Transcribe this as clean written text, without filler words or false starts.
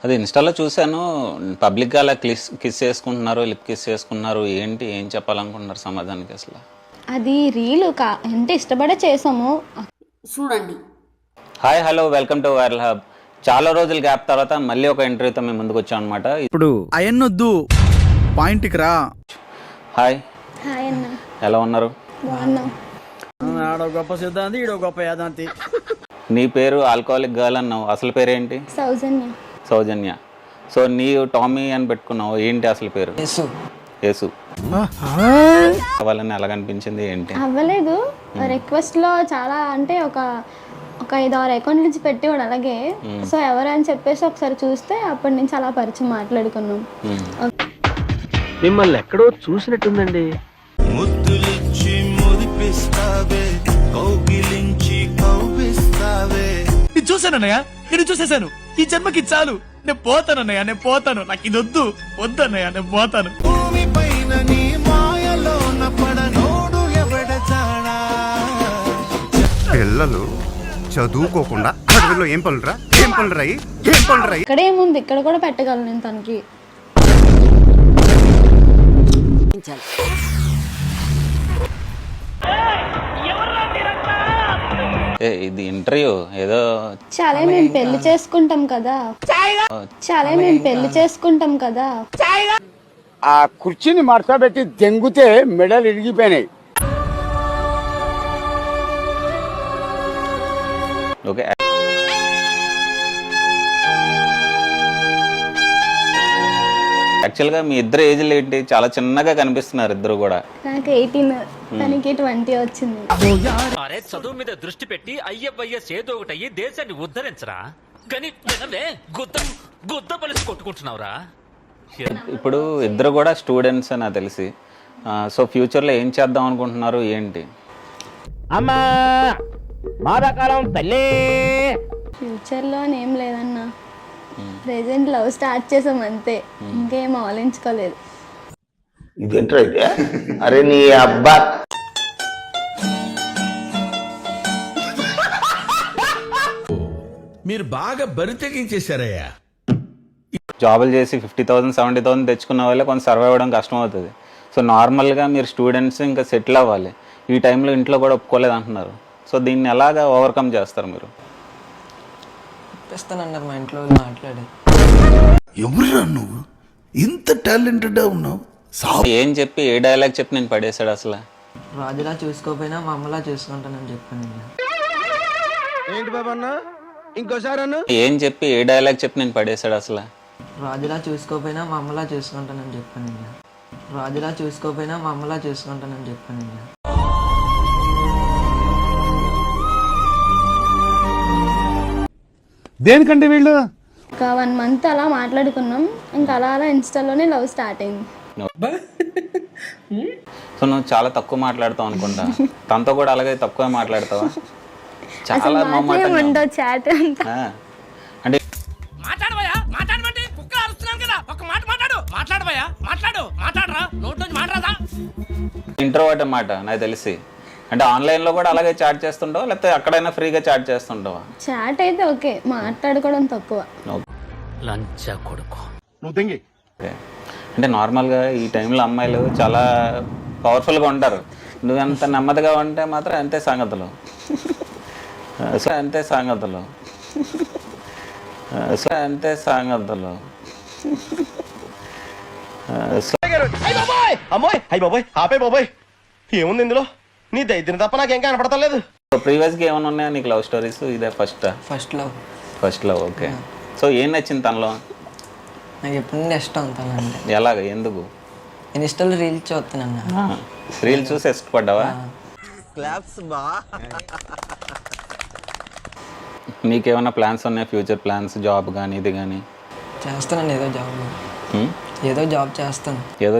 అది ఇన్‌స్టా‌లో చూసాను. పబ్లిక్‌గా అలా కిస్ చేసుకుంటున్నారు, లిప్ కిస్ చేసుకున్నారు. ఏంటి? ఏం చెప్పాలనుకుంటున్నారు సమాజానికి అసలు? అది రీలు అంటే ఇష్టపడే చేసాము. చూడండి. Hi, hello, welcome to viral hub. చాలా రోజుల గ్యాప్ తర్వాత మళ్ళీ ఒక ఇంటర్వ్యూతో మేము ముందుకు వచ్చాం అనమాట. ఇప్పుడు అయన్నొద్దు, పాయింట్కి రా. హాయ్, హాయ్ అన్న, ఎలా ఉన్నారు? బాగున్నాం. ఆడో గొప్ప సిద్ధాంతి, ఈడో గొప్ప యాదాంతి. నీ పేరు ఆల్కహాలిక్ గర్ల్ అన్నావు, అసలు పేరేంటి? సౌజన్య. సౌజన్య. సో నీ టామీ అని పెట్టుకున్నావు, ఏంటి అసలు పేరు? యేసు. వాళ్ళని ఎలా కనిపించింది ఏంటి? అవ్వలేదు. రిక్వెస్ట్లో చాలా అంటే ఒక 5-6 అకౌంట్ నుంచి పెట్టేవాడు అలాగే. సో ఎవరని చెప్పేసి ఒకసారి చూస్తే అప్పటి నుంచి అలా పరిచయం మాట్లాడుకున్నాం. మిమ్మల్ని ఎక్కడో చూసినట్టుందండి. ముద్దులిచ్చి మురిపిస్తావే, కౌగిలించి కౌగిస్తావే. ఇది చూసానన్నయ్య, నేను చూసేశాను. ఈ జన్మకి చాలు, నేను పోతానన్నయ్య, నేను పోతాను. నాకు ఇది వద్దన్నయ్య, నేను పోతాను. భూమి పైన నీ మాయలోన పడనోడు ఎవడచాడా. పిల్లలు చదువుకోకుండా అడవిలో ఏం పనులురా ఇక్కడ ఏముంది, ఇక్కడ కూడా పెట్టగలను నేను తనకి. ఇది ఇంటర్వ్యూ ఏదో. చాలా మేము పెళ్లి చేసుకుంటాం కదా. ఆ కుర్చీని మడతబెట్టి దెంగితే మెడలు ఇరిగిపోయినాయి. ఓకే. యాక్చువల్గా మీ ఇద్దరు ఏజ్లు ఏంటి? చాలా చిన్నగా కనిపిస్తున్నారు ఇద్దరు కూడా. నాకు 18, తనకి 20 వచ్చింది. అరే, చదువు మీద దృష్టి పెట్టి అయ్యయ్యస్ ఏదో ఒకటి అయ్యి దేశాన్ని ఉద్ధరించరా. కానీ గుద్ద పలిసి కొట్టుకుంటున్నావురా. ఇప్పుడు ఇద్దరు కూడా స్టూడెంట్స్ నాకు తెలిసి. సో ఫ్యూచర్లో ఏం చేద్దాం అనుకుంటున్నారు ఏంటి? అమ్మా మాదాకాలం తల్లి. ఫ్యూచర్లో ఏం లేదన్నా, ప్రెజెంట్ లవ్ స్టార్ట్ చేసాం అంతే, ఇంకేం ఆలోచించుకోలేదు. ఇదేంట్రా అయితే? అరే నీ అబ్బా, మీరు బాగా బరి తెగించేశారయ్యా. జాబులు చేసి 50,000 70,000 తెచ్చుకున్న వాళ్ళే కొంచెం సర్వైవ్ అవ్వడం కష్టం అవుతుంది. సో నార్మల్గా మీరు స్టూడెంట్స్ ఇంకా సెటిల్ అవ్వాలి. ఈ టైంలో ఇంట్లో కూడా ఒప్పుకోలేదు అంటున్నారు. సో దీన్ని ఎలాగా ఓవర్కమ్ చేస్తారు మీరు? తెస్తానన్నారు మా ఇంట్లో మాట్లాడి. ఎవరురా నువ్వు ఇంత టాలెంటెడ్ ఉన్నావు? ఏం చెప్పి ఏ డైలాగ్ చెప్పి నేను పడేశాడు అసలు? రాజులా చూసుకోపోయినా మా అమ్మలా చూసుకుంటానని చెప్పాను. ఏంటి బాబా అన్న, ఇంకోసారి అన్న. ఏం చెప్పి ఏ డైలాగ్ చెప్పి నేను పడేశాడు అసలు? రాజులా చూసుకోపోయినా మా అమ్మలా చూసుకుంటానని చెప్పాను. రాజులా చూసుకోపోయినా మా అమ్మలా చూసుకుంటానని చెప్పాను. దేనికంటే వీళ్ళు ఒక 1 month అలా మాట్లాడుకున్నాం. ఇంకా అలా ఇన్స్టాలోనే లవ్ స్టార్ట్ అయింది. సో నువ్వు చాలా తక్కువ మాట్లాడతావు అనుకుంటా. తనతో కూడా అలాగే తక్కువ మాట్లాడతావా? చాలా ఉండవు చాట్ అంతా. అంటే ఇంట్రోవర్ట్ అన్నమాట నాకు తెలిసి. అంటే ఆన్లైన్లో కూడా అలాగే చాట్ చేస్తుంటావా, లేకపోతే అక్కడైనా ఫ్రీగా చాట్ చేస్తుంటావా? చాట్ అయితే ఓకే, మాట్లాడుకోవడం తక్కువ. లంచా కొడుకు. ఓకే. అంటే నార్మల్గా ఈ టైంలో అమ్మాయిలు చాలా పవర్ఫుల్గా ఉంటారు. నువ్వెంత నెమ్మదిగా ఉంటే మాత్రం అంతే సంగతులు. సో అంతే సంగతులు. ఏముంది ఇందులో? నీ దైద్యం తప్ప నాకేం కనపడతలేదు. ప్రీవియస్గా ఏమైనా ఉన్నాయా నీకు లవ్ స్టోరీస్? ఇదే ఫస్ట్ లవ్. ఓకే. సో ఏం నచ్చింది తనలో? నాకు ఎప్పుడు నుండి ఇష్టం తనంటే. ఎలాగ? ఎందుకు? నేను ఇష్టంలో రీల్స్ చూస్తానన్నా. రీల్ చూసి ఇష్టపడ్డావా? నీకేమైనా ప్లాన్స్ ఉన్నాయా? ఫ్యూచర్ ప్లాన్స్, జాబ్ కానీ ఇది కానీ? చేస్తానండి, ఏదో జాబ్ చేస్తాను. ఏదో